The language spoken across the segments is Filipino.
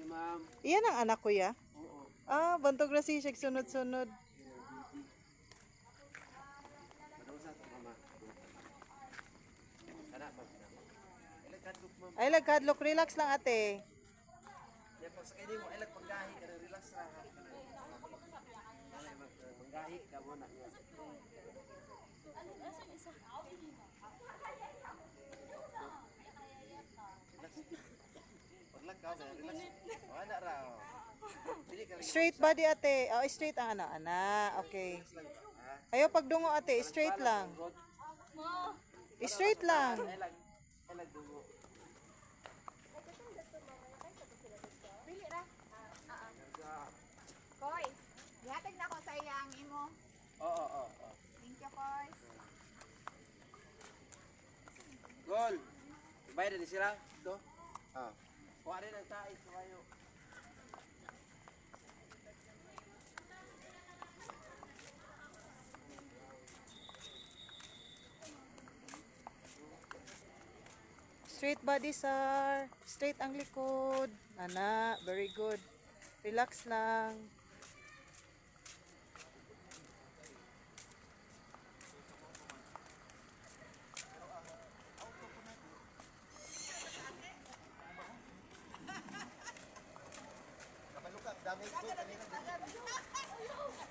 ma'am. Iyan ang anak ko ya. Oo. Ah, bantog na siya sunod-sunod. Manusa to mama. Kana ma'am. Ilag kadlok ma'am. Ay, lagkadlok. Relax lang ate. Ya pag sakay nimo ilag panggahi ka relax ra ha. Manggahi ka mo na. Paglakaw sa relax. Wala ra. Dili ka Straight body ate. Oh, straight ang ano. Ana, okay. Ayaw pagdungo ate. Straight lang. Straight lang. Ilag dungo. Pili ra. Koy, ihatag na ko sa iyang imo. Oo. Thank you, Koy. Gol. Bayad din sila. Do. Ah. Kuha rin ang tais kayo. Straight body sir. Straight ang likod. Ana, very good. Relax lang. Kapalukak, dami ko kanina.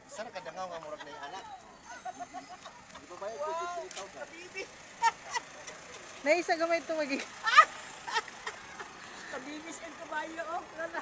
Sana kadangaw nga murag na yung anak. Di ba bayad ko 3,000? Naisa gamay ito magiging. Kabibis ang kabayo, oh. Wala.